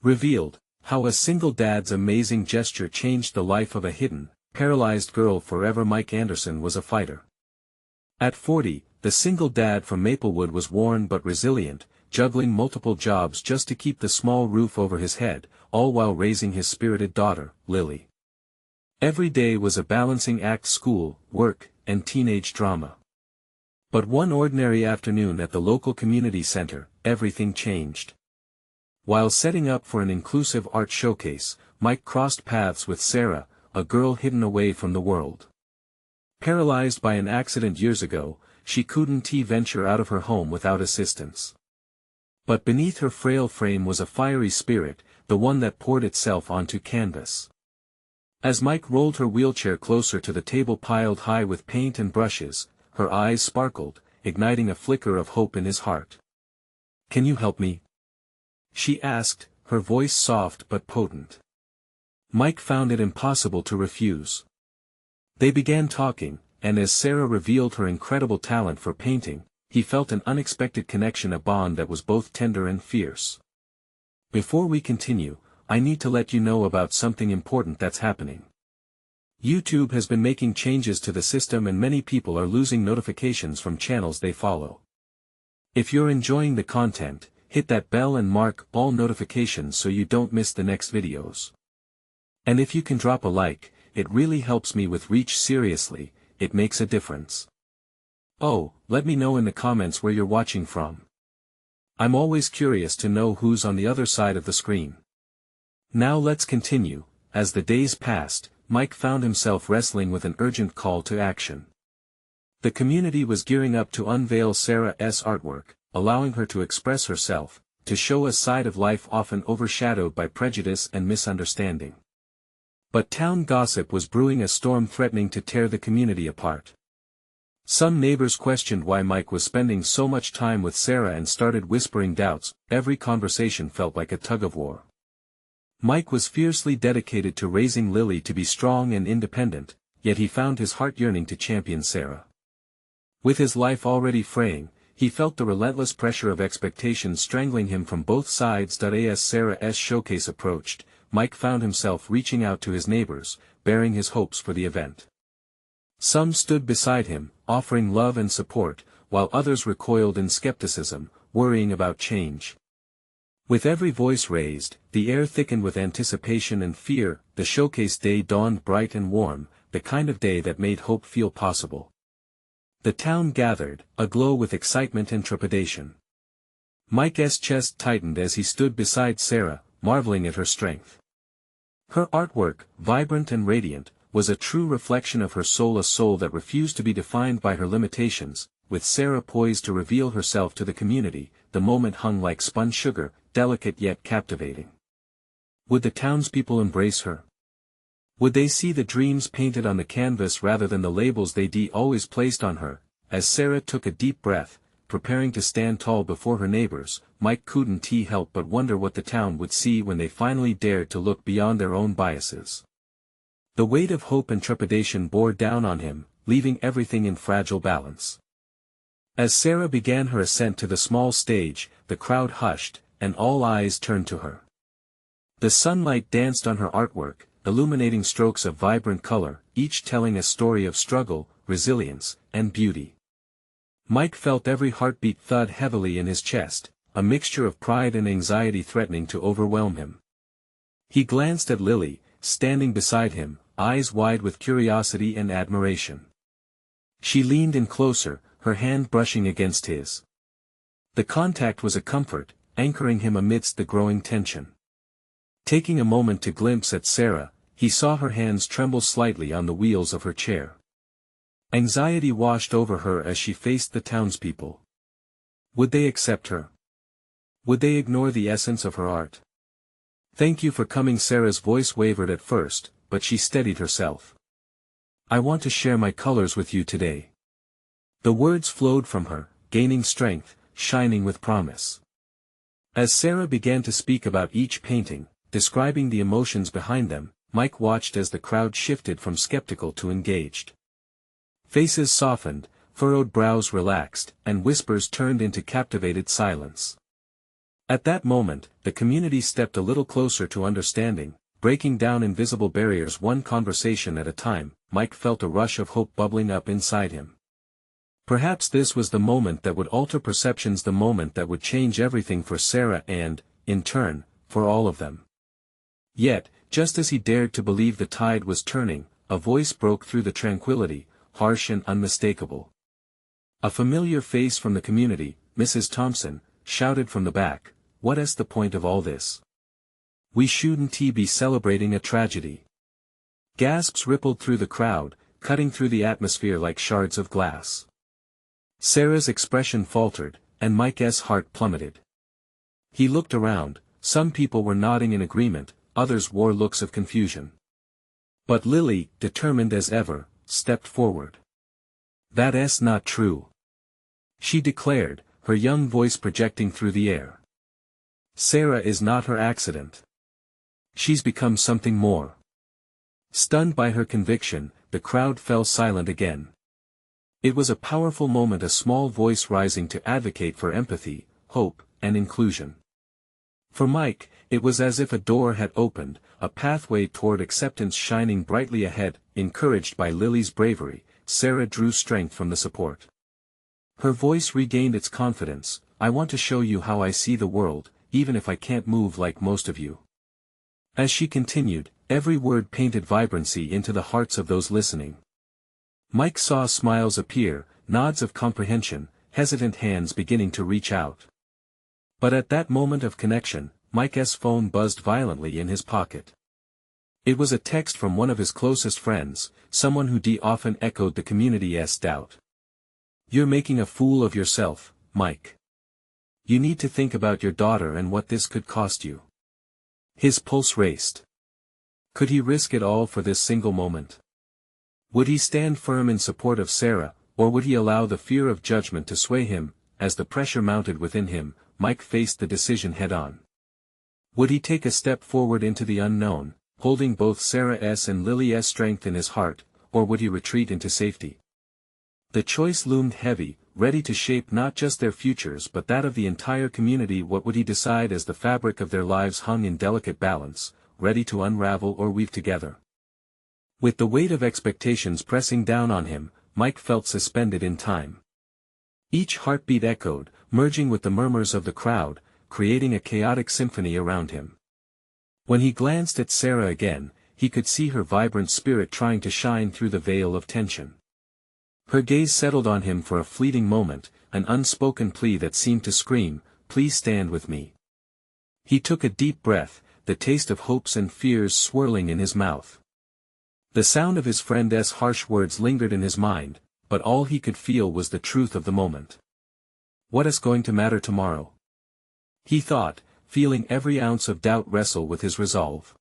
Revealed, how a single dad's amazing gesture changed the life of a hidden, paralyzed girl forever. Mike Anderson was a fighter. At 40, the single dad from Maplewood was worn but resilient, juggling multiple jobs just to keep the small roof over his head, all while raising his spirited daughter, Lily. Every day was a balancing act: school, work, and teenage drama. But one ordinary afternoon at the local community center, everything changed. While setting up for an inclusive art showcase, Mike crossed paths with Sarah, a girl hidden away from the world. Paralyzed by an accident years ago, she couldn't venture out of her home without assistance. But beneath her frail frame was a fiery spirit, the one that poured itself onto canvas. As Mike rolled her wheelchair closer to the table piled high with paint and brushes, her eyes sparkled, igniting a flicker of hope in his heart. "Can you help me?" she asked, her voice soft but potent. Mike found it impossible to refuse. They began talking, and as Sarah revealed her incredible talent for painting, he felt an unexpected connection, a bond that was both tender and fierce. "Before we continue, I need to let you know about something important that's happening. YouTube has been making changes to the system and many people are losing notifications from channels they follow. If you're enjoying the content, hit that bell and mark all notifications so you don't miss the next videos. And if you can drop a like, it really helps me with reach. Seriously, it makes a difference. Oh, let me know in the comments where you're watching from. I'm always curious to know who's on the other side of the screen." Now let's continue. As the days passed, Mike found himself wrestling with an urgent call to action. The community was gearing up to unveil Sarah's artwork, allowing her to express herself, to show a side of life often overshadowed by prejudice and misunderstanding. But town gossip was brewing, a storm threatening to tear the community apart. Some neighbors questioned why Mike was spending so much time with Sarah and started whispering doubts. Every conversation felt like a tug-of-war. Mike was fiercely dedicated to raising Lily to be strong and independent, yet he found his heart yearning to champion Sarah. With his life already fraying, he felt the relentless pressure of expectations strangling him from both sides. As Sarah's showcase approached, Mike found himself reaching out to his neighbors, bearing his hopes for the event. Some stood beside him, offering love and support, while others recoiled in skepticism, worrying about change. With every voice raised, the air thickened with anticipation and fear. The showcase day dawned bright and warm, the kind of day that made hope feel possible. The town gathered, aglow with excitement and trepidation. Mike's chest tightened as he stood beside Sarah, marveling at her strength. Her artwork, vibrant and radiant, was a true reflection of her soul, a soul that refused to be defined by her limitations. With Sarah poised to reveal herself to the community, the moment hung like spun sugar, delicate yet captivating. Would the townspeople embrace her? Would they see the dreams painted on the canvas rather than the labels they'd always placed on her? As Sarah took a deep breath, preparing to stand tall before her neighbors, Mike couldn't help but wonder what the town would see when they finally dared to look beyond their own biases. The weight of hope and trepidation bore down on him, leaving everything in fragile balance. As Sarah began her ascent to the small stage, the crowd hushed, and all eyes turned to her. The sunlight danced on her artwork, illuminating strokes of vibrant color, each telling a story of struggle, resilience, and beauty. Mike felt every heartbeat thud heavily in his chest, a mixture of pride and anxiety threatening to overwhelm him. He glanced at Lily, standing beside him, eyes wide with curiosity and admiration. She leaned in closer, her hand brushing against his. The contact was a comfort, anchoring him amidst the growing tension. Taking a moment to glimpse at Sarah, he saw her hands tremble slightly on the wheels of her chair. Anxiety washed over her as she faced the townspeople. Would they accept her? Would they ignore the essence of her art? "Thank you for coming." Sarah's voice wavered at first, but she steadied herself. "I want to share my colors with you today." The words flowed from her, gaining strength, shining with promise. As Sarah began to speak about each painting, describing the emotions behind them, Mike watched as the crowd shifted from skeptical to engaged. Faces softened, furrowed brows relaxed, and whispers turned into captivated silence. At that moment, the community stepped a little closer to understanding, breaking down invisible barriers one conversation at a time. Mike felt a rush of hope bubbling up inside him. Perhaps this was the moment that would alter perceptions, the moment that would change everything for Sarah and, in turn, for all of them. Yet, just as he dared to believe the tide was turning, a voice broke through the tranquility, harsh and unmistakable. A familiar face from the community, Mrs. Thompson, shouted from the back, "What's the point of all this? We shouldn't be celebrating a tragedy." Gasps rippled through the crowd, cutting through the atmosphere like shards of glass. Sarah's expression faltered, and Mike's heart plummeted. He looked around. Some people were nodding in agreement, others wore looks of confusion. But Lily, determined as ever, stepped forward. "That's not true," she declared, her young voice projecting through the air. "Sarah is not her accident. She's become something more." Stunned by her conviction, the crowd fell silent again. It was a powerful moment, a small voice rising to advocate for empathy, hope, and inclusion. For Mike, it was as if a door had opened, a pathway toward acceptance shining brightly ahead. Encouraged by Lily's bravery, Sarah drew strength from the support. Her voice regained its confidence. "I want to show you how I see the world, even if I can't move like most of you." As she continued, every word painted vibrancy into the hearts of those listening. Mike saw smiles appear, nods of comprehension, hesitant hands beginning to reach out. But at that moment of connection, Mike's phone buzzed violently in his pocket. It was a text from one of his closest friends, someone who often echoed the community's doubt. "You're making a fool of yourself, Mike. You need to think about your daughter and what this could cost you." His pulse raced. Could he risk it all for this single moment? Would he stand firm in support of Sarah, or would he allow the fear of judgment to sway him? As the pressure mounted within him, Mike faced the decision head-on. Would he take a step forward into the unknown, holding both Sarah's and Lily's strength in his heart, or would he retreat into safety? The choice loomed heavy, ready to shape not just their futures but that of the entire community. What would he decide as the fabric of their lives hung in delicate balance, ready to unravel or weave together? With the weight of expectations pressing down on him, Mike felt suspended in time. Each heartbeat echoed, merging with the murmurs of the crowd, creating a chaotic symphony around him. When he glanced at Sarah again, he could see her vibrant spirit trying to shine through the veil of tension. Her gaze settled on him for a fleeting moment, an unspoken plea that seemed to scream, "Please stand with me." He took a deep breath, the taste of hopes and fears swirling in his mouth. The sound of his friend's harsh words lingered in his mind, but all he could feel was the truth of the moment. "What is going to matter tomorrow?" he thought, feeling every ounce of doubt wrestle with his resolve.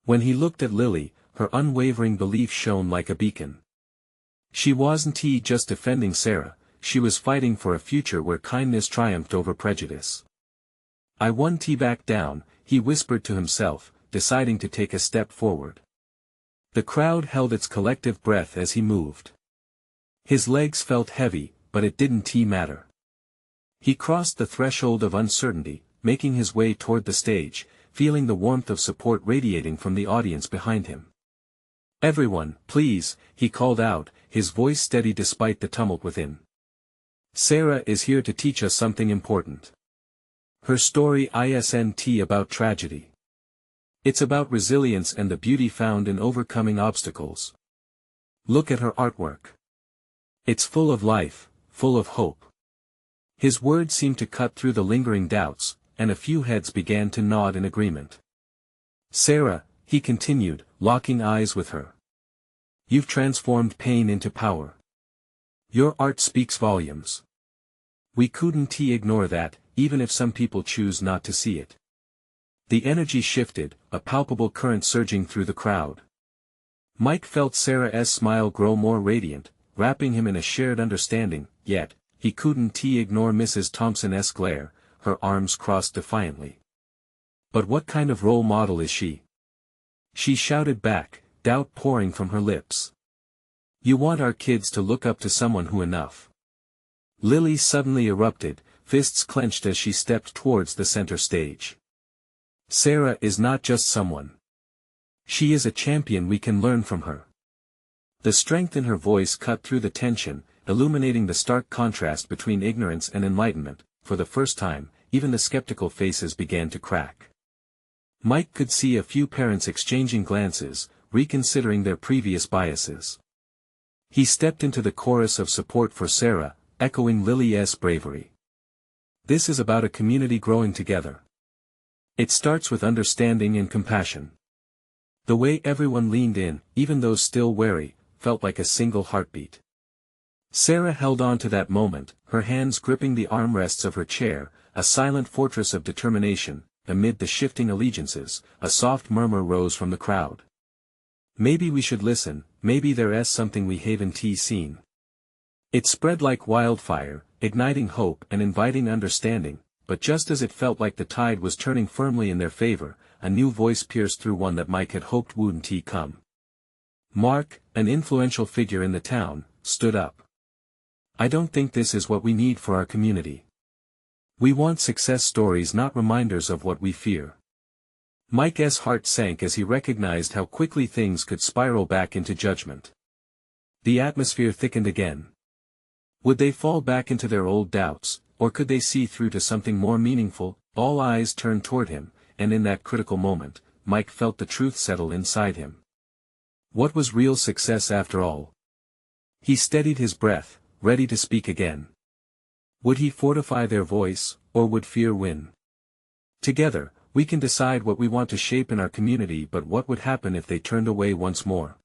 When he looked at Lily, her unwavering belief shone like a beacon. She wasn't just defending Sarah, she was fighting for a future where kindness triumphed over prejudice. "I won't back down," he whispered to himself, deciding to take a step forward. The crowd held its collective breath as he moved. His legs felt heavy, but it didn't matter. He crossed the threshold of uncertainty, making his way toward the stage, feeling the warmth of support radiating from the audience behind him. "Everyone, please," he called out, his voice steady despite the tumult within. "Sarah is here to teach us something important. Her story isn't about tragedy. It's about resilience and the beauty found in overcoming obstacles. Look at her artwork. It's full of life, full of hope." His words seemed to cut through the lingering doubts, and a few heads began to nod in agreement. "Sarah," he continued, locking eyes with her. "You've transformed pain into power. Your art speaks volumes. We couldn't ignore that, even if some people choose not to see it." The energy shifted, a palpable current surging through the crowd. Mike felt Sarah's smile grow more radiant, wrapping him in a shared understanding, yet, he couldn't ignore Mrs. Thompson's glare, her arms crossed defiantly. "But what kind of role model is she?" she shouted back, doubt pouring from her lips. "You want our kids to look up to someone who enough." Lily suddenly erupted, fists clenched as she stepped towards the center stage. Sarah is not just someone. She is a champion. We can learn from her. The strength in her voice cut through the tension, illuminating the stark contrast between ignorance and enlightenment. For the first time, even the skeptical faces began to crack. Mike could see a few parents exchanging glances, reconsidering their previous biases. He stepped into the chorus of support for Sarah, echoing Lily's bravery. This is about a community growing together. It starts with understanding and compassion. The way everyone leaned in, even those still wary, felt like a single heartbeat. Sarah held on to that moment, her hands gripping the armrests of her chair, a silent fortress of determination. Amid the shifting allegiances, a soft murmur rose from the crowd. Maybe we should listen, maybe there's something we haven't seen. It spread like wildfire, igniting hope and inviting understanding, but just as it felt like the tide was turning firmly in their favor, a new voice pierced through one that Mike had hoped wouldn't come. Mark, an influential figure in the town, stood up. I don't think this is what we need for our community. We want success stories, not reminders of what we fear. Mike's heart sank as he recognized how quickly things could spiral back into judgment. The atmosphere thickened again. Would they fall back into their old doubts, or could they see through to something more meaningful? All eyes turned toward him, and in that critical moment, Mike felt the truth settle inside him. What was real success after all? He steadied his breath, ready to speak again. Would he fortify their voice, or would fear win? Together, we can decide what we want to shape in our community, but what would happen if they turned away once more?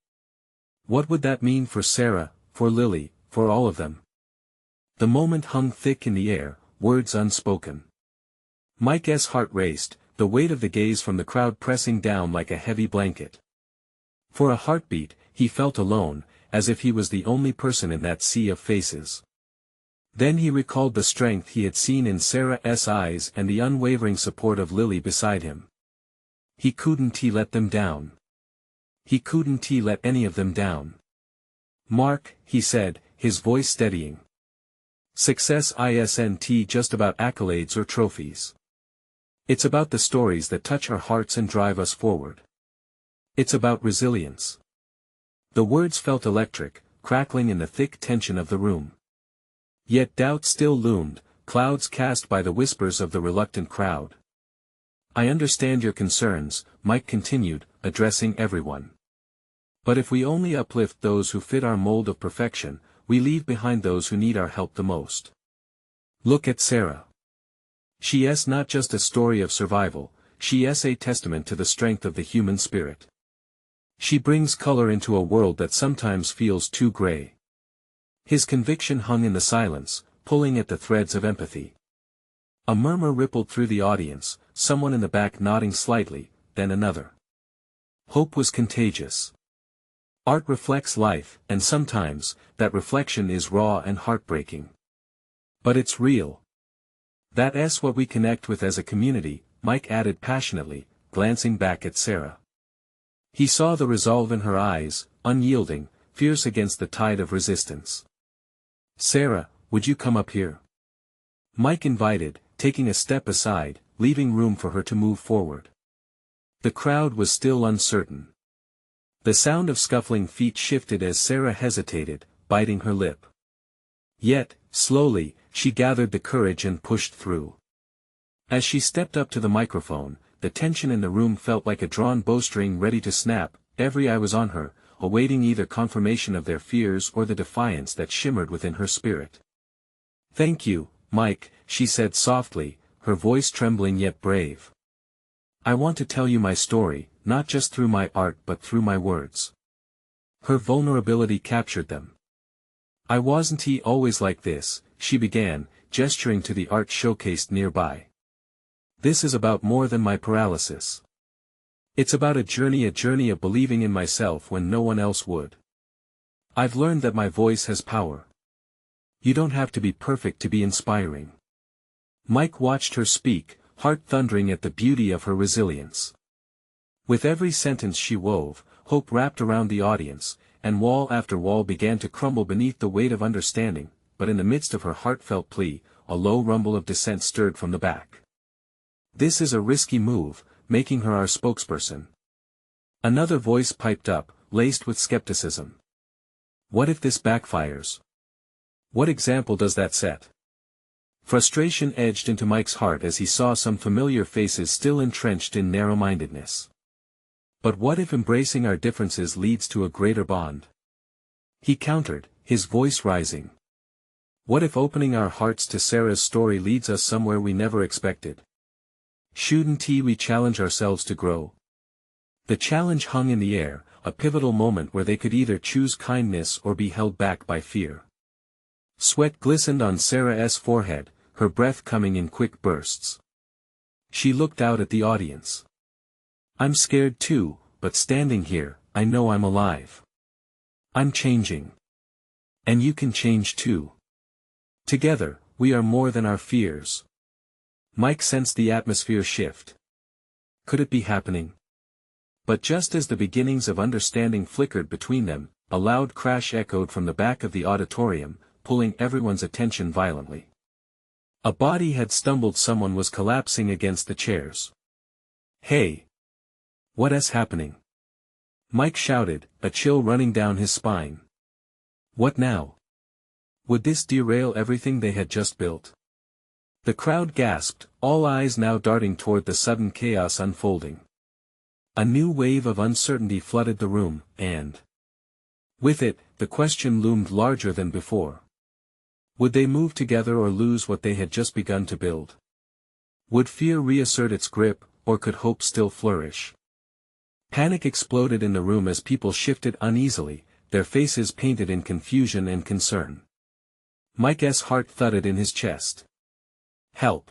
What would that mean for Sarah, for Lily, for all of them? The moment hung thick in the air, words unspoken. Mike's heart raced, the weight of the gaze from the crowd pressing down like a heavy blanket. For a heartbeat, he felt alone, as if he was the only person in that sea of faces. Then he recalled the strength he had seen in Sarah's eyes and the unwavering support of Lily beside him. He couldn't let them down. He couldn't let any of them down. Mark, he said, his voice steadying. Success isn't just about accolades or trophies. It's about the stories that touch our hearts and drive us forward. It's about resilience. The words felt electric, crackling in the thick tension of the room. Yet doubt still loomed, clouds cast by the whispers of the reluctant crowd. I understand your concerns, Mike continued, addressing everyone. But if we only uplift those who fit our mold of perfection, we leave behind those who need our help the most. Look at Sarah. She's not just a story of survival, she's a testament to the strength of the human spirit. She brings color into a world that sometimes feels too gray. His conviction hung in the silence, pulling at the threads of empathy. A murmur rippled through the audience, someone in the back nodding slightly, then another. Hope was contagious. Art reflects life, and sometimes, that reflection is raw and heartbreaking. But it's real. That's what we connect with as a community, Mike added passionately, glancing back at Sarah. He saw the resolve in her eyes, unyielding, fierce against the tide of resistance. Sarah, would you come up here? Mike invited, taking a step aside, leaving room for her to move forward. The crowd was still uncertain. The sound of scuffling feet shifted as Sarah hesitated, biting her lip. Yet, slowly, she gathered the courage and pushed through. As she stepped up to the microphone, the tension in the room felt like a drawn bowstring ready to snap. Every eye was on her, awaiting either confirmation of their fears or the defiance that shimmered within her spirit. Thank you, Mike, she said softly, her voice trembling yet brave. I want to tell you my story, not just through my art but through my words. Her vulnerability captured them. I wasn't always like this, she began, gesturing to the art showcased nearby. This is about more than my paralysis. It's about a journey of believing in myself when no one else would. I've learned that my voice has power. You don't have to be perfect to be inspiring. Mike watched her speak, heart thundering at the beauty of her resilience. With every sentence she wove, hope wrapped around the audience, and wall after wall began to crumble beneath the weight of understanding, but in the midst of her heartfelt plea, a low rumble of dissent stirred from the back. "This is a risky move, making her our spokesperson." Another voice piped up, laced with skepticism. "What if this backfires? What example does that set?" Frustration edged into Mike's heart as he saw some familiar faces still entrenched in narrow-mindedness. "But what if embracing our differences leads to a greater bond?" He countered, his voice rising. "What if opening our hearts to Sarah's story leads us somewhere we never expected? Shouldn't we challenge ourselves to grow?" The challenge hung in the air, a pivotal moment where they could either choose kindness or be held back by fear. Sweat glistened on Sarah's forehead, her breath coming in quick bursts. She looked out at the audience. "I'm scared too, but standing here, I know I'm alive. I'm changing. And you can change too. Together, we are more than our fears." Mike sensed the atmosphere shift. Could it be happening? But just as the beginnings of understanding flickered between them, a loud crash echoed from the back of the auditorium, pulling everyone's attention violently. A body had stumbled. Someone was collapsing against the chairs. "Hey! What's happening?" Mike shouted, a chill running down his spine. What now? Would this derail everything they had just built? The crowd gasped, all eyes now darting toward the sudden chaos unfolding. A new wave of uncertainty flooded the room, and with it, the question loomed larger than before. Would they move together or lose what they had just begun to build? Would fear reassert its grip, or could hope still flourish? Panic exploded in the room as people shifted uneasily, their faces painted in confusion and concern. Mike's heart thudded in his chest. "Help!"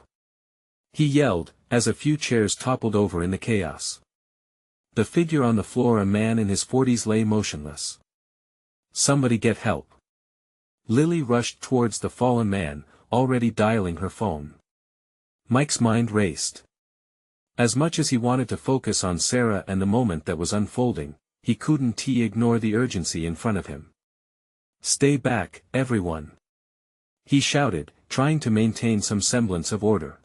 he yelled, as a few chairs toppled over in the chaos. The figure on the floor, a man in his 40s, lay motionless. "Somebody get help!" Lily rushed towards the fallen man, already dialing her phone. Mike's mind raced. As much as he wanted to focus on Sarah and the moment that was unfolding, he couldn't ignore the urgency in front of him. "Stay back, everyone!" he shouted, trying to maintain some semblance of order.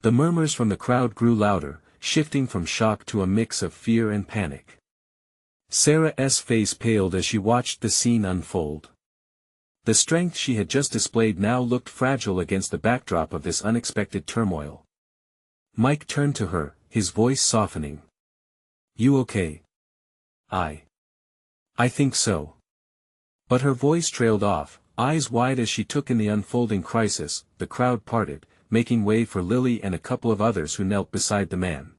The murmurs from the crowd grew louder, shifting from shock to a mix of fear and panic. Sarah's face paled as she watched the scene unfold. The strength she had just displayed now looked fragile against the backdrop of this unexpected turmoil. Mike turned to her, his voice softening. "You okay?" I think so." But her voice trailed off, eyes wide as she took in the unfolding crisis. The crowd parted, making way for Lily and a couple of others who knelt beside the man.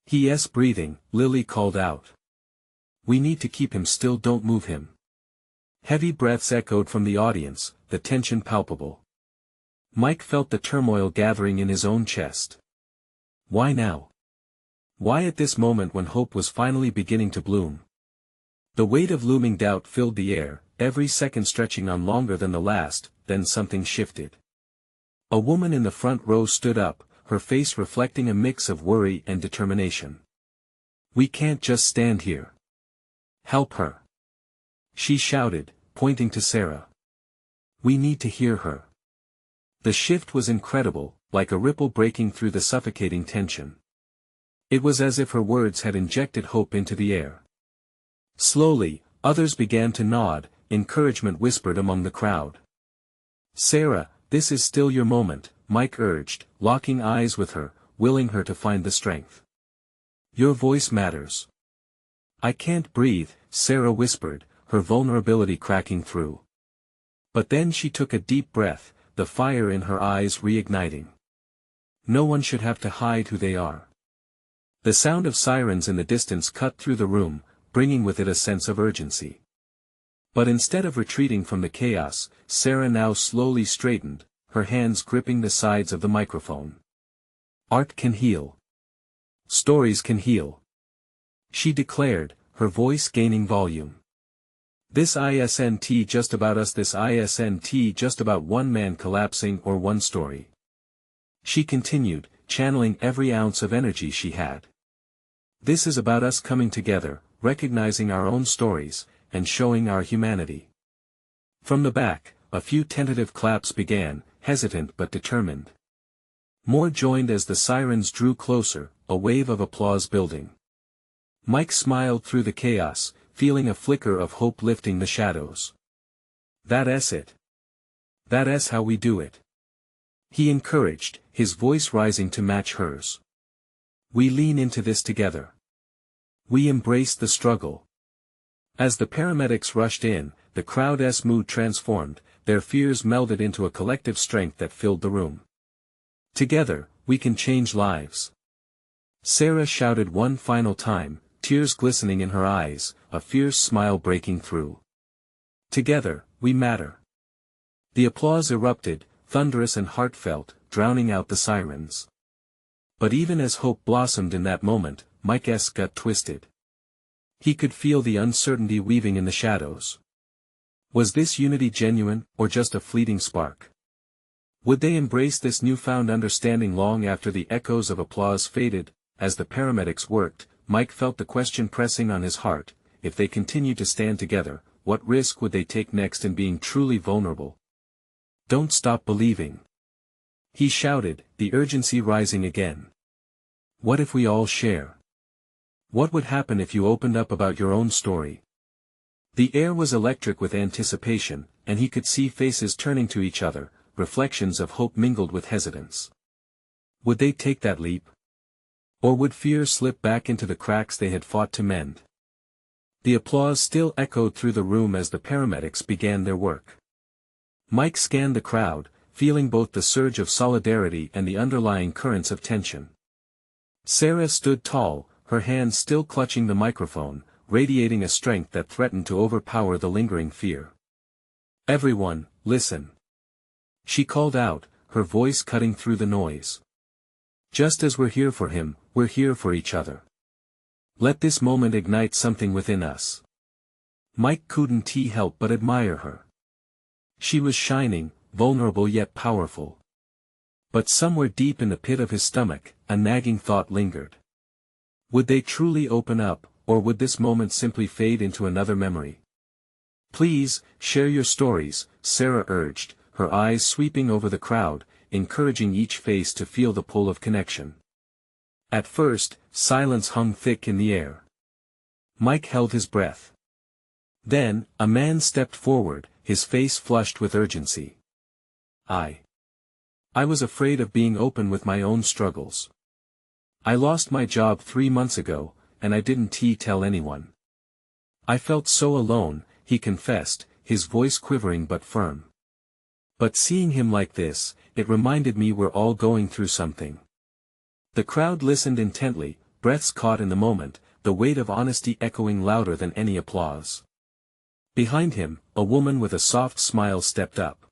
"He's breathing," Lily called out. "We need to keep him still, don't move him." Heavy breaths echoed from the audience, the tension palpable. Mike felt the turmoil gathering in his own chest. Why now? Why at this moment when hope was finally beginning to bloom? The weight of looming doubt filled the air, every second stretching on longer than the last. Then something shifted. A woman in the front row stood up, her face reflecting a mix of worry and determination. "We can't just stand here. Help her!" she shouted, pointing to Sarah. "We need to hear her." The shift was incredible, like a ripple breaking through the suffocating tension. It was as if her words had injected hope into the air. Slowly, others began to nod, encouragement whispered among the crowd. "Sarah, this is still your moment," Mike urged, locking eyes with her, willing her to find the strength. "Your voice matters." "I can't breathe," Sarah whispered, her vulnerability cracking through. But then she took a deep breath, the fire in her eyes reigniting. No one should have to hide who they are. The sound of sirens in the distance cut through the room, bringing with it a sense of urgency. But instead of retreating from the chaos, Sarah now slowly straightened, her hands gripping the sides of the microphone. "Art can heal. Stories can heal," she declared, her voice gaining volume. "This isn't just about us, this isn't just about one man collapsing or one story," she continued, channeling every ounce of energy she had. "This is about us coming together, recognizing our own stories, and showing our humanity." From the back, a few tentative claps began, hesitant but determined. More joined as the sirens drew closer, a wave of applause building. Mike smiled through the chaos, feeling a flicker of hope lifting the shadows. That's it. That's how we do it. He encouraged, his voice rising to match hers. We lean into this together. We embrace the struggle. As the paramedics rushed in, the crowd's mood transformed, their fears melded into a collective strength that filled the room. Together, we can change lives. Sarah shouted one final time, tears glistening in her eyes, a fierce smile breaking through. Together, we matter. The applause erupted, thunderous and heartfelt, drowning out the sirens. But even as hope blossomed in that moment, Mike's gut twisted. He could feel the uncertainty weaving in the shadows. Was this unity genuine, or just a fleeting spark? Would they embrace this newfound understanding long after the echoes of applause faded? As the paramedics worked, Mike felt the question pressing on his heart: if they continued to stand together, what risk would they take next in being truly vulnerable? Don't stop believing. He shouted, the urgency rising again. What if we all share? What would happen if you opened up about your own story? The air was electric with anticipation, and he could see faces turning to each other, reflections of hope mingled with hesitance. Would they take that leap? Or would fear slip back into the cracks they had fought to mend? The applause still echoed through the room as the paramedics began their work. Mike scanned the crowd, feeling both the surge of solidarity and the underlying currents of tension. Sarah stood tall, her hands still clutching the microphone, radiating a strength that threatened to overpower the lingering fear. Everyone, listen. She called out, her voice cutting through the noise. Just as we're here for him, we're here for each other. Let this moment ignite something within us. Mike couldn't help but admire her. She was shining, vulnerable yet powerful. But somewhere deep in the pit of his stomach, a nagging thought lingered. Would they truly open up, or would this moment simply fade into another memory? Please, share your stories, Sarah urged, her eyes sweeping over the crowd, encouraging each face to feel the pull of connection. At first, silence hung thick in the air. Mike held his breath. Then, a man stepped forward, his face flushed with urgency. I was afraid of being open with my own struggles. I lost my job 3 months ago, and I didn't tell anyone. I felt so alone, he confessed, his voice quivering but firm. But seeing him like this, it reminded me we're all going through something. The crowd listened intently, breaths caught in the moment, the weight of honesty echoing louder than any applause. Behind him, a woman with a soft smile stepped up.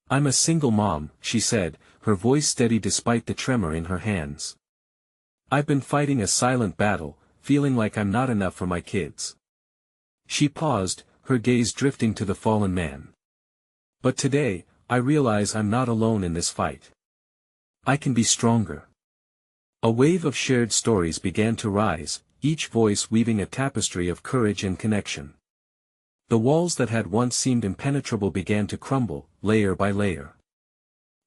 I'm a single mom, she said, her voice steady despite the tremor in her hands. I've been fighting a silent battle, feeling like I'm not enough for my kids. She paused, her gaze drifting to the fallen man. But today, I realize I'm not alone in this fight. I can be stronger. A wave of shared stories began to rise, each voice weaving a tapestry of courage and connection. The walls that had once seemed impenetrable began to crumble, layer by layer.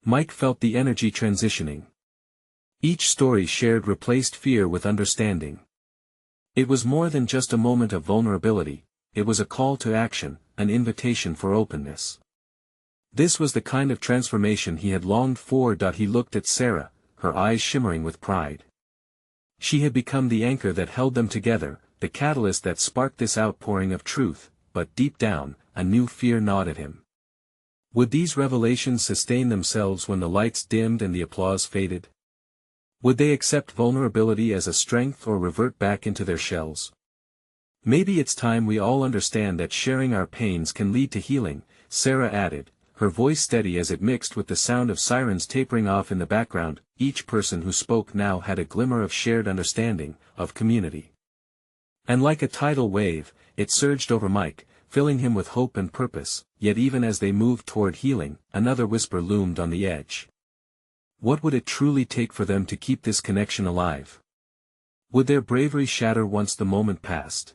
Mike felt the energy transitioning. Each story shared replaced fear with understanding. It was more than just a moment of vulnerability, it was a call to action, an invitation for openness. This was the kind of transformation he had longed for. He looked at Sarah, her eyes shimmering with pride. She had become the anchor that held them together, the catalyst that sparked this outpouring of truth, but deep down, a new fear gnawed at him. Would these revelations sustain themselves when the lights dimmed and the applause faded? Would they accept vulnerability as a strength or revert back into their shells? Maybe it's time we all understand that sharing our pains can lead to healing, Sarah added, her voice steady as it mixed with the sound of sirens tapering off in the background. Each person who spoke now had a glimmer of shared understanding, of community. And like a tidal wave, it surged over Mike, filling him with hope and purpose, yet even as they moved toward healing, another whisper loomed on the edge. What would it truly take for them to keep this connection alive? Would their bravery shatter once the moment passed?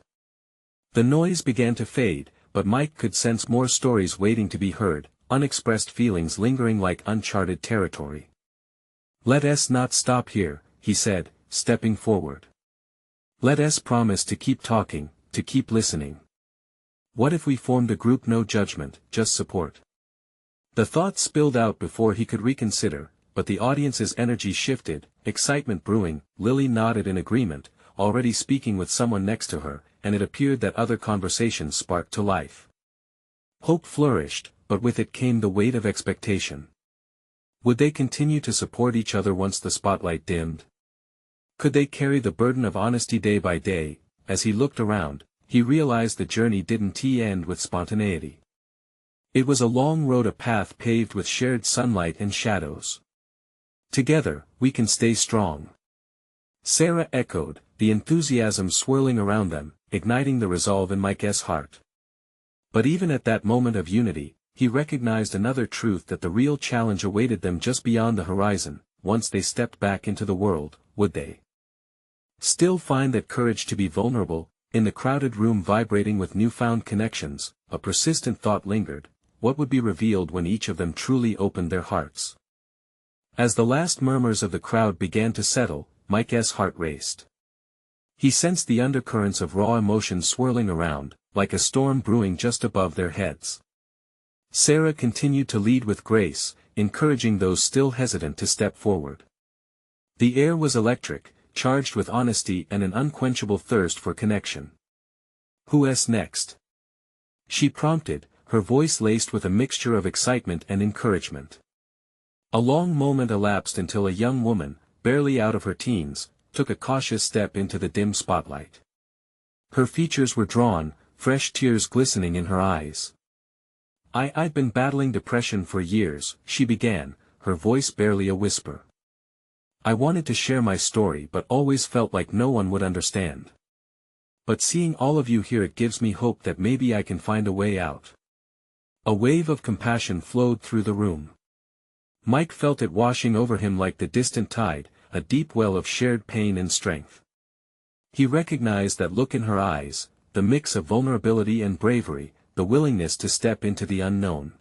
The noise began to fade, but Mike could sense more stories waiting to be heard, unexpressed feelings lingering like uncharted territory. "Let us not stop here," he said, stepping forward. "Let us promise to keep talking, to keep listening. What if we formed a group, no judgment, just support?" The thought spilled out before he could reconsider, but the audience's energy shifted, excitement brewing. Lily nodded in agreement, already speaking with someone next to her, and it appeared that other conversations sparked to life. Hope flourished, but with it came the weight of expectation. Would they continue to support each other once the spotlight dimmed? Could they carry the burden of honesty day by day? As he looked around, he realized the journey didn't end with spontaneity. It was a long road, a path paved with shared sunlight and shadows. "Together, we can stay strong," Sarah echoed, the enthusiasm swirling around them, igniting the resolve in Mike's heart. But even at that moment of unity, he recognized another truth, that the real challenge awaited them just beyond the horizon. Once they stepped back into the world, would they still find that courage to be vulnerable? In the crowded room vibrating with newfound connections, a persistent thought lingered: what would be revealed when each of them truly opened their hearts? As the last murmurs of the crowd began to settle, Mike's heart raced. He sensed the undercurrents of raw emotion swirling around, like a storm brewing just above their heads. Sarah continued to lead with grace, encouraging those still hesitant to step forward. The air was electric, charged with honesty and an unquenchable thirst for connection. "Who's next?" she prompted, her voice laced with a mixture of excitement and encouragement. A long moment elapsed until a young woman, barely out of her teens, took a cautious step into the dim spotlight. Her features were drawn, fresh tears glistening in her eyes. I've been battling depression for years," she began, her voice barely a whisper. "I wanted to share my story but always felt like no one would understand. But seeing all of you here, it gives me hope that maybe I can find a way out." A wave of compassion flowed through the room. Mike felt it washing over him like the distant tide, a deep well of shared pain and strength. He recognized that look in her eyes, the mix of vulnerability and bravery, the willingness to step into the unknown.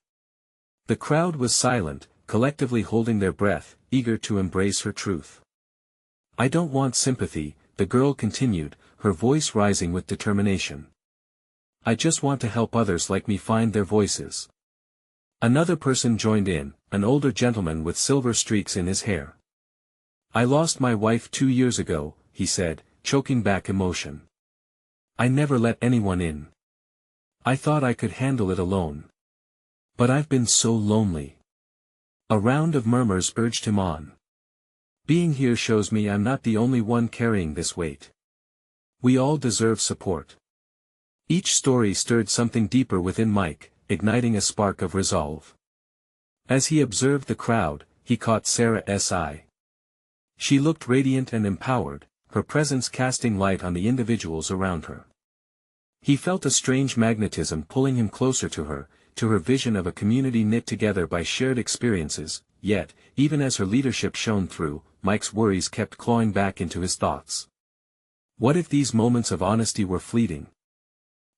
The crowd was silent, collectively holding their breath, eager to embrace her truth. "I don't want sympathy," the girl continued, her voice rising with determination. "I just want to help others like me find their voices." Another person joined in, an older gentleman with silver streaks in his hair. "I lost my wife 2 years ago," he said, choking back emotion. "I never let anyone in. I thought I could handle it alone. But I've been so lonely." A round of murmurs urged him on. "Being here shows me I'm not the only one carrying this weight. We all deserve support." Each story stirred something deeper within Mike, igniting a spark of resolve. As he observed the crowd, he caught Sarah's eye. She looked radiant and empowered, her presence casting light on the individuals around her. He felt a strange magnetism pulling him closer to her vision of a community knit together by shared experiences. Yet, even as her leadership shone through, Mike's worries kept clawing back into his thoughts. What if these moments of honesty were fleeting?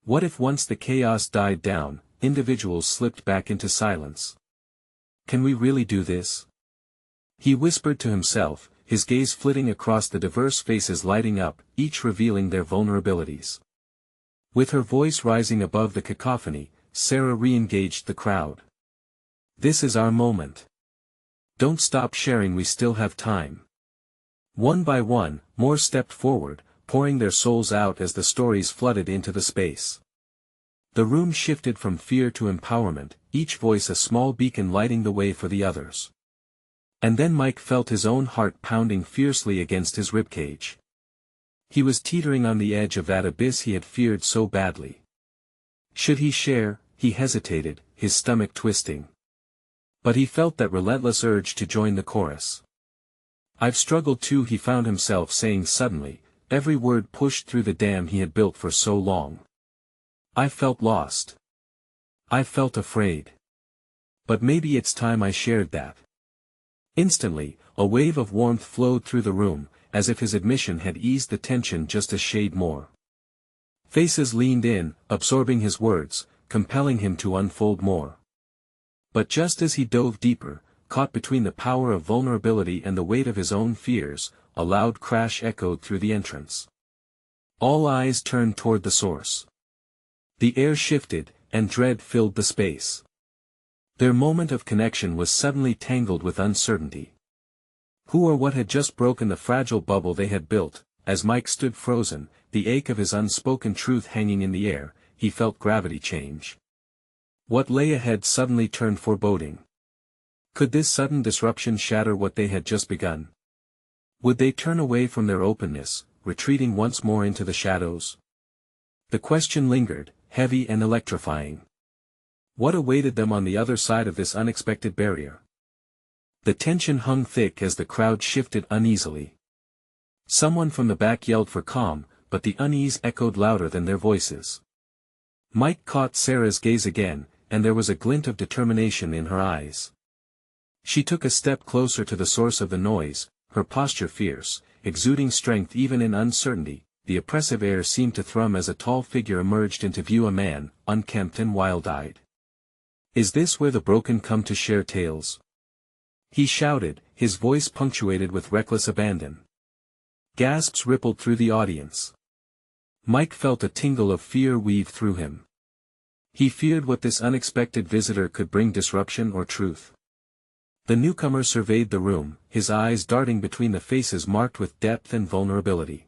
What if once the chaos died down, individuals slipped back into silence? Can we really do this? He whispered to himself, his gaze flitting across the diverse faces lighting up, each revealing their vulnerabilities. With her voice rising above the cacophony, Sarah re-engaged the crowd. "This is our moment. Don't stop sharing, we still have time." One by one, more stepped forward, pouring their souls out as the stories flooded into the space. The room shifted from fear to empowerment, each voice a small beacon lighting the way for the others. And then Mike felt his own heart pounding fiercely against his ribcage. He was teetering on the edge of that abyss he had feared so badly. Should he share? He hesitated, his stomach twisting. But he felt that relentless urge to join the chorus. "I've struggled too," he found himself saying suddenly, every word pushed through the dam he had built for so long. "I felt lost. I felt afraid. But maybe it's time I shared that." Instantly, a wave of warmth flowed through the room, as if his admission had eased the tension just a shade more. Faces leaned in, absorbing his words, compelling him to unfold more. But just as he dove deeper, caught between the power of vulnerability and the weight of his own fears, a loud crash echoed through the entrance. All eyes turned toward the source. The air shifted, and dread filled the space. Their moment of connection was suddenly tangled with uncertainty. Who or what had just broken the fragile bubble they had built? As Mike stood frozen, the ache of his unspoken truth hanging in the air, he felt gravity change. What lay ahead suddenly turned foreboding. Could this sudden disruption shatter what they had just begun? Would they turn away from their openness, retreating once more into the shadows? The question lingered, heavy and electrifying. What awaited them on the other side of this unexpected barrier? The tension hung thick as the crowd shifted uneasily. Someone from the back yelled for calm, but the unease echoed louder than their voices. Mike caught Sarah's gaze again, and there was a glint of determination in her eyes. She took a step closer to the source of the noise, her posture fierce, exuding strength even in uncertainty. The oppressive air seemed to thrum as a tall figure emerged into view, a man, unkempt and wild-eyed. "Is this where the broken come to share tales?" he shouted, his voice punctuated with reckless abandon. Gasps rippled through the audience. Mike felt a tingle of fear weave through him. He feared what this unexpected visitor could bring, disruption or truth. The newcomer surveyed the room, his eyes darting between the faces marked with depth and vulnerability.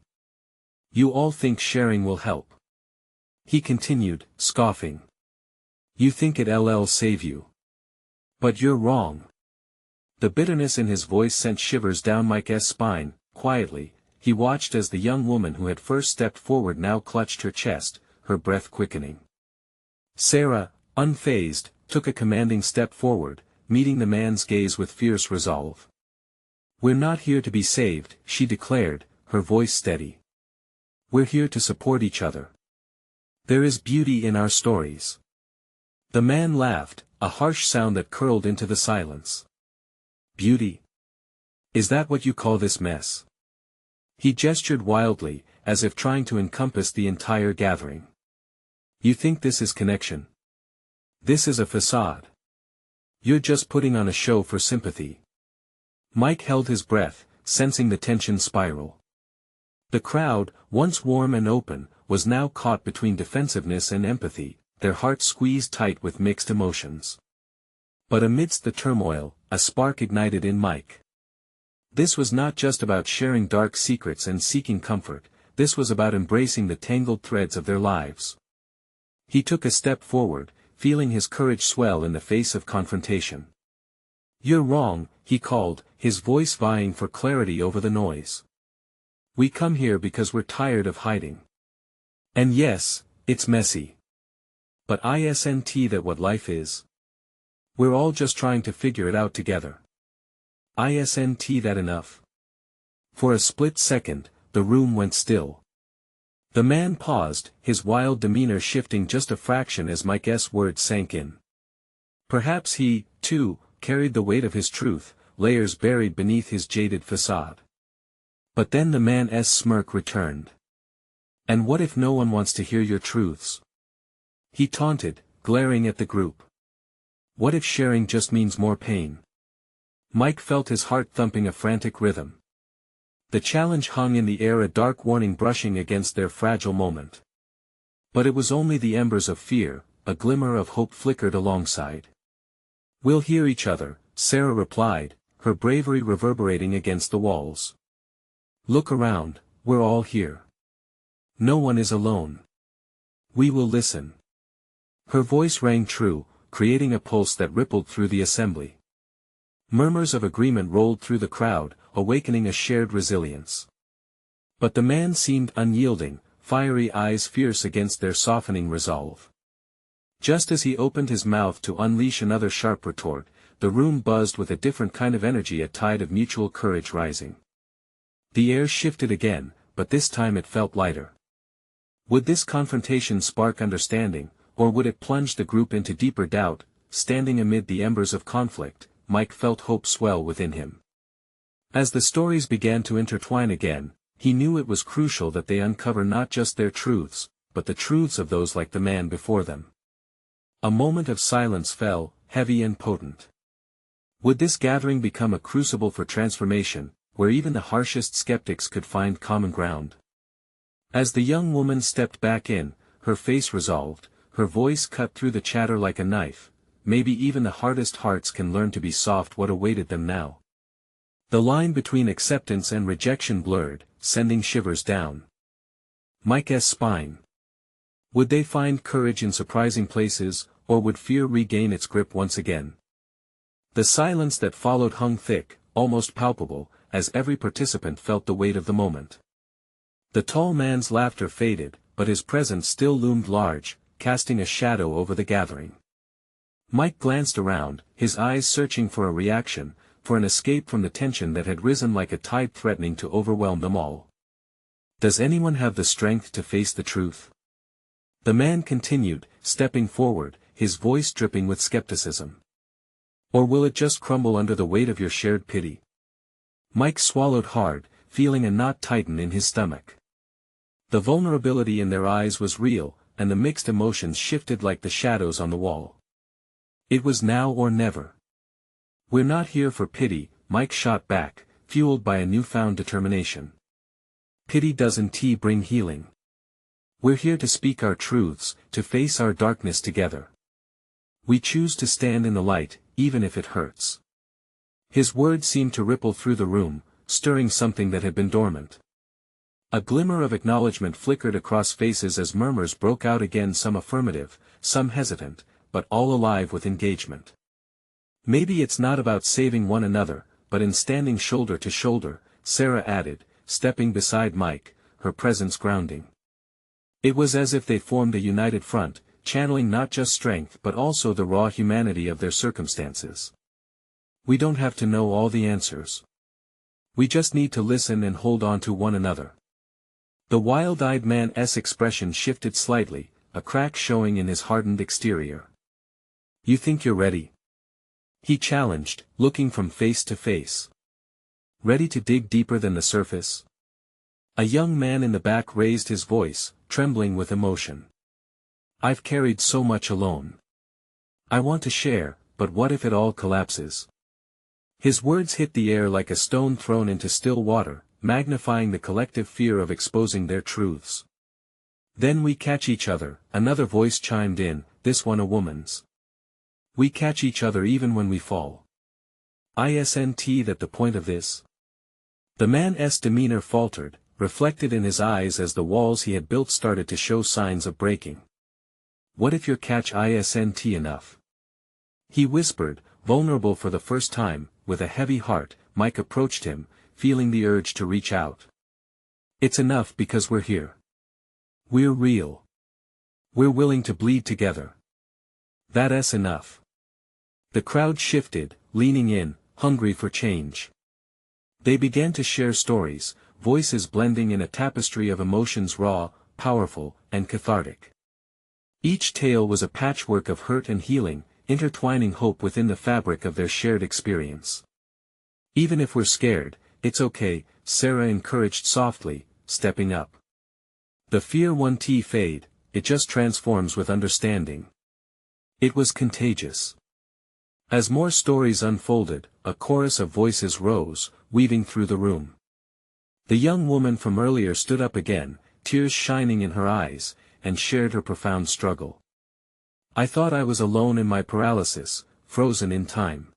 "You all think sharing will help," he continued, scoffing. "You think it'll save you. But you're wrong." The bitterness in his voice sent shivers down Mike's spine. Quietly, he watched as the young woman who had first stepped forward now clutched her chest, her breath quickening. Sarah, unfazed, took a commanding step forward, meeting the man's gaze with fierce resolve. "We're not here to be saved," she declared, her voice steady. "We're here to support each other. There is beauty in our stories." The man laughed, a harsh sound that curled into the silence. "Beauty? Is that what you call this mess?" He gestured wildly, as if trying to encompass the entire gathering. "You think this is connection? This is a facade. You're just putting on a show for sympathy." Mike held his breath, sensing the tension spiral. The crowd, once warm and open, was now caught between defensiveness and empathy, their hearts squeezed tight with mixed emotions. But amidst the turmoil, a spark ignited in Mike. This was not just about sharing dark secrets and seeking comfort, this was about embracing the tangled threads of their lives. He took a step forward, feeling his courage swell in the face of confrontation. "You're wrong," he called, his voice vying for clarity over the noise. "We come here because we're tired of hiding. And yes, it's messy. But isn't that what life is? We're all just trying to figure it out together. Isn't that enough?" For a split second, the room went still. The man paused, his wild demeanor shifting just a fraction as Mike's words sank in. Perhaps he, too, carried the weight of his truth, layers buried beneath his jaded facade. But then the man's smirk returned. "And what if no one wants to hear your truths?" he taunted, glaring at the group. "What if sharing just means more pain?" Mike felt his heart thumping a frantic rhythm. The challenge hung in the air, a dark warning brushing against their fragile moment. But it was only the embers of fear, a glimmer of hope flickered alongside. "We'll hear each other," Sarah replied, her bravery reverberating against the walls. "Look around, we're all here. No one is alone. We will listen." Her voice rang true, creating a pulse that rippled through the assembly. Murmurs of agreement rolled through the crowd, awakening a shared resilience. But the man seemed unyielding, fiery eyes fierce against their softening resolve. Just as he opened his mouth to unleash another sharp retort, the room buzzed with a different kind of energy, a tide of mutual courage rising. The air shifted again, but this time it felt lighter. Would this confrontation spark understanding, or would it plunge the group into deeper doubt? Standing amid the embers of conflict, Mike felt hope swell within him. As the stories began to intertwine again, he knew it was crucial that they uncover not just their truths, but the truths of those like the man before them. A moment of silence fell, heavy and potent. Would this gathering become a crucible for transformation, where even the harshest skeptics could find common ground? As the young woman stepped back in, her face resolved, her voice cut through the chatter like a knife, maybe even the hardest hearts can learn to be soft. What awaited them now? The line between acceptance and rejection blurred, sending shivers down Mike's spine. Would they find courage in surprising places, or would fear regain its grip once again? The silence that followed hung thick, almost palpable, as every participant felt the weight of the moment. The tall man's laughter faded, but his presence still loomed large, casting a shadow over the gathering. Mike glanced around, his eyes searching for a reaction, for an escape from the tension that had risen like a tide threatening to overwhelm them all. Does anyone have the strength to face the truth? The man continued, stepping forward, his voice dripping with skepticism. Or will it just crumble under the weight of your shared pity? Mike swallowed hard, feeling a knot tighten in his stomach. The vulnerability in their eyes was real, and the mixed emotions shifted like the shadows on the wall. It was now or never. We're not here for pity, Mike shot back, fueled by a newfound determination. Pity doesn't bring healing. We're here to speak our truths, to face our darkness together. We choose to stand in the light, even if it hurts. His words seemed to ripple through the room, stirring something that had been dormant. A glimmer of acknowledgement flickered across faces as murmurs broke out again, some affirmative, some hesitant, but all alive with engagement. Maybe it's not about saving one another, but in standing shoulder to shoulder, Sarah added, stepping beside Mike, her presence grounding. It was as if they formed a united front, channeling not just strength but also the raw humanity of their circumstances. We don't have to know all the answers. We just need to listen and hold on to one another. The wild-eyed man's expression shifted slightly, a crack showing in his hardened exterior. You think you're ready? He challenged, looking from face to face. Ready to dig deeper than the surface? A young man in the back raised his voice, trembling with emotion. I've carried so much alone. I want to share, but what if it all collapses? His words hit the air like a stone thrown into still water, magnifying the collective fear of exposing their truths. Then we catch each other, another voice chimed in, this one a woman's. We catch each other even when we fall. Isn't that the point of this? The man's demeanor faltered, reflected in his eyes as the walls he had built started to show signs of breaking. What if your catch isn't enough? He whispered, vulnerable for the first time, with a heavy heart. Mike approached him, feeling the urge to reach out. It's enough because we're here. We're real. We're willing to bleed together. That's enough. The crowd shifted, leaning in, hungry for change. They began to share stories, voices blending in a tapestry of emotions raw, powerful, and cathartic. Each tale was a patchwork of hurt and healing, intertwining hope within the fabric of their shared experience. Even if we're scared, it's okay, Sarah encouraged softly, stepping up. The fear won't fade, it just transforms with understanding. It was contagious. As more stories unfolded, a chorus of voices rose, weaving through the room. The young woman from earlier stood up again, tears shining in her eyes, and shared her profound struggle. I thought I was alone in my paralysis, frozen in time.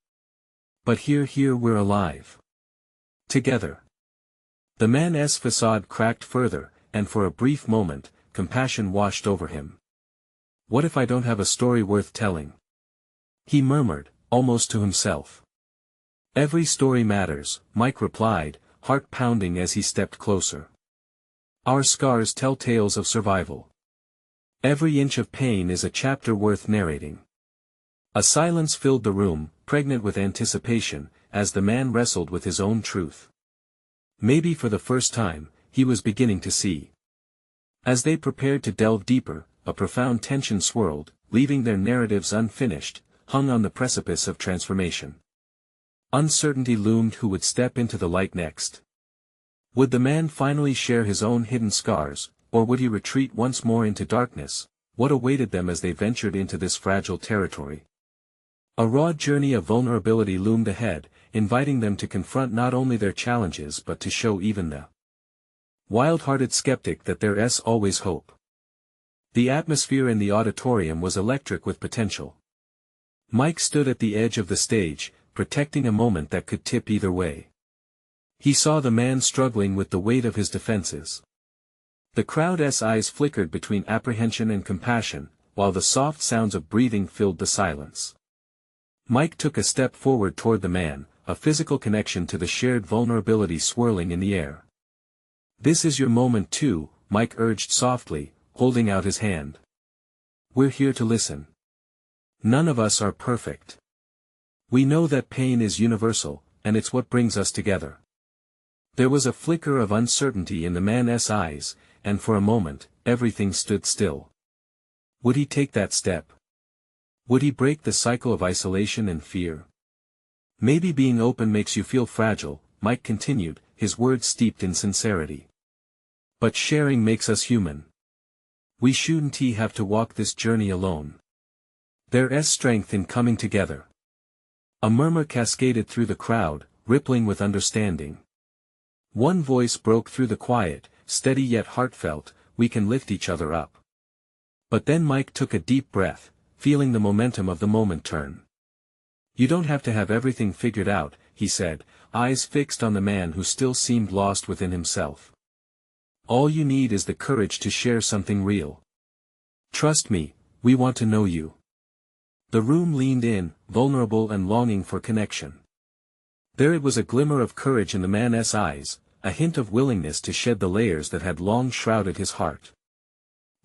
But here we're alive. Together. The man's facade cracked further, and for a brief moment, compassion washed over him. What if I don't have a story worth telling? He murmured, almost to himself. Every story matters, Mike replied, heart pounding as he stepped closer. Our scars tell tales of survival. Every inch of pain is a chapter worth narrating. A silence filled the room, pregnant with anticipation, as the man wrestled with his own truth. Maybe for the first time, he was beginning to see. As they prepared to delve deeper, a profound tension swirled, leaving their narratives unfinished, hung on the precipice of transformation. Uncertainty loomed. Who would step into the light next? Would the man finally share his own hidden scars, or would he retreat once more into darkness? What awaited them as they ventured into this fragile territory? A raw journey of vulnerability loomed ahead, inviting them to confront not only their challenges but to show even the wild-hearted skeptic that there's always hope. The atmosphere in the auditorium was electric with potential. Mike stood at the edge of the stage, protecting a moment that could tip either way. He saw the man struggling with the weight of his defenses. The crowd's eyes flickered between apprehension and compassion, while the soft sounds of breathing filled the silence. Mike took a step forward toward the man, a physical connection to the shared vulnerability swirling in the air. "This is your moment too," Mike urged softly, holding out his hand. "We're here to listen. None of us are perfect. We know that pain is universal, and it's what brings us together." There was a flicker of uncertainty in the man's eyes, and for a moment, everything stood still. Would he take that step? Would he break the cycle of isolation and fear? "Maybe being open makes you feel fragile," Mike continued, his words steeped in sincerity. "But sharing makes us human. We shouldn't have to walk this journey alone. There's strength in coming together." A murmur cascaded through the crowd, rippling with understanding. One voice broke through the quiet, steady yet heartfelt, "We can lift each other up." But then Mike took a deep breath, feeling the momentum of the moment turn. "You don't have to have everything figured out," he said, eyes fixed on the man who still seemed lost within himself. "All you need is the courage to share something real. Trust me, we want to know you." The room leaned in, vulnerable and longing for connection. There it was a glimmer of courage in the man's eyes, a hint of willingness to shed the layers that had long shrouded his heart.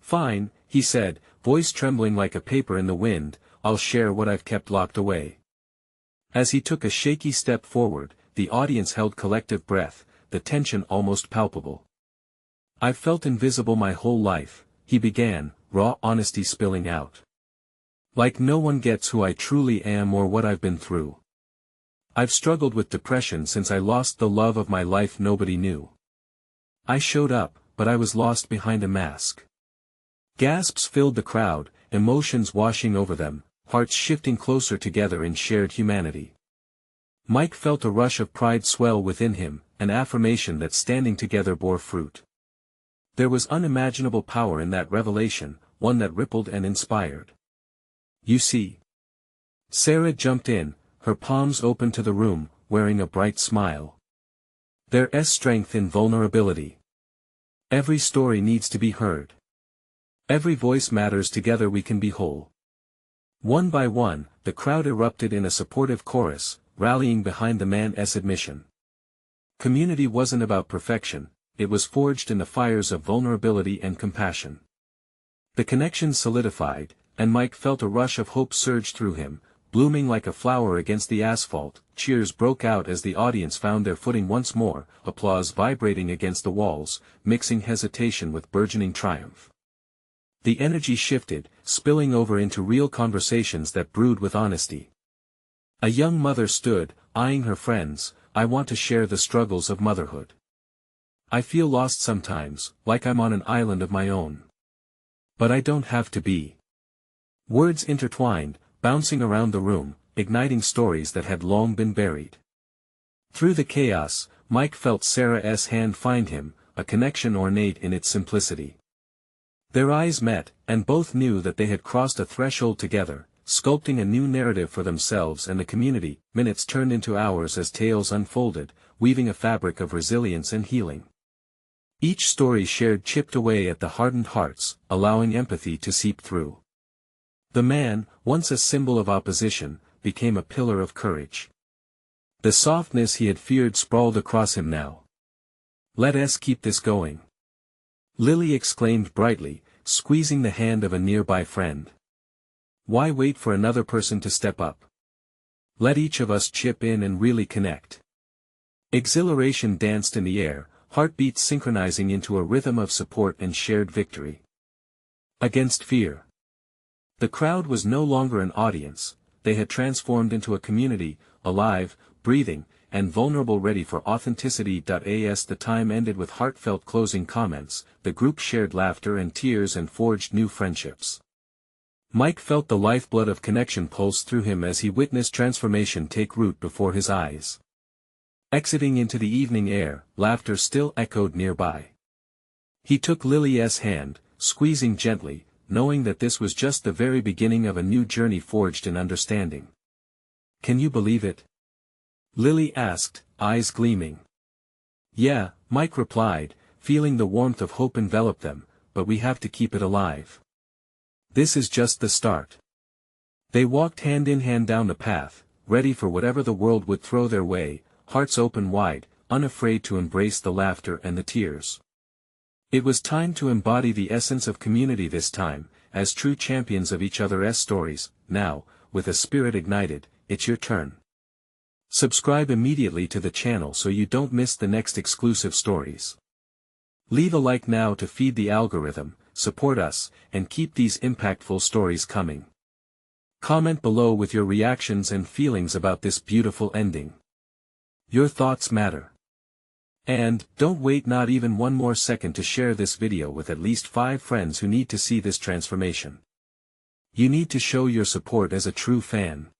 "Fine," he said, voice trembling like a paper in the wind, "I'll share what I've kept locked away." As he took a shaky step forward, the audience held collective breath, the tension almost palpable. "I've felt invisible my whole life," he began, raw honesty spilling out. "Like no one gets who I truly am or what I've been through. I've struggled with depression since I lost the love of my life nobody knew. I showed up, but I was lost behind a mask." Gasps filled the crowd, emotions washing over them, hearts shifting closer together in shared humanity. Mike felt a rush of pride swell within him, an affirmation that standing together bore fruit. There was unimaginable power in that revelation, one that rippled and inspired. "You see." Sarah jumped in, her palms open to the room, wearing a bright smile. "There's strength in vulnerability. Every story needs to be heard. Every voice matters, together we can be whole." One by one, the crowd erupted in a supportive chorus, rallying behind the man's admission. Community wasn't about perfection, it was forged in the fires of vulnerability and compassion. The connection solidified, and Mike felt a rush of hope surge through him, blooming like a flower against the asphalt. Cheers broke out as the audience found their footing once more, applause vibrating against the walls, mixing hesitation with burgeoning triumph. The energy shifted, spilling over into real conversations that brewed with honesty. A young mother stood, eyeing her friends. "I want to share the struggles of motherhood. I feel lost sometimes, like I'm on an island of my own. But I don't have to be." Words intertwined, bouncing around the room, igniting stories that had long been buried. Through the chaos, Mike felt Sarah's hand find him, a connection ornate in its simplicity. Their eyes met, and both knew that they had crossed a threshold together, sculpting a new narrative for themselves and the community. Minutes turned into hours as tales unfolded, weaving a fabric of resilience and healing. Each story shared chipped away at the hardened hearts, allowing empathy to seep through. The man, once a symbol of opposition, became a pillar of courage. The softness he had feared sprawled across him now. "Let's keep this going," Lily exclaimed brightly, squeezing the hand of a nearby friend. "Why wait for another person to step up? Let each of us chip in and really connect." Exhilaration danced in the air, heartbeats synchronizing into a rhythm of support and shared victory. Against fear. The crowd was no longer an audience, they had transformed into a community, alive, breathing, and vulnerable, ready for authenticity. As the time ended with heartfelt closing comments, the group shared laughter and tears and forged new friendships. Mike felt the lifeblood of connection pulse through him as he witnessed transformation take root before his eyes. Exiting into the evening air, laughter still echoed nearby. He took Lily's hand, squeezing gently, knowing that this was just the very beginning of a new journey forged in understanding. "Can you believe it?" Lily asked, eyes gleaming. "Yeah," Mike replied, feeling the warmth of hope envelop them, "but we have to keep it alive. This is just the start." They walked hand in hand down the path, ready for whatever the world would throw their way, hearts open wide, unafraid to embrace the laughter and the tears. It was time to embody the essence of community this time, as true champions of each other's stories. Now, with a spirit ignited, it's your turn. Subscribe immediately to the channel so you don't miss the next exclusive stories. Leave a like now to feed the algorithm, support us, and keep these impactful stories coming. Comment below with your reactions and feelings about this beautiful ending. Your thoughts matter. And, don't wait not even one more second to share this video with at least 5 friends who need to see this transformation. You need to show your support as a true fan.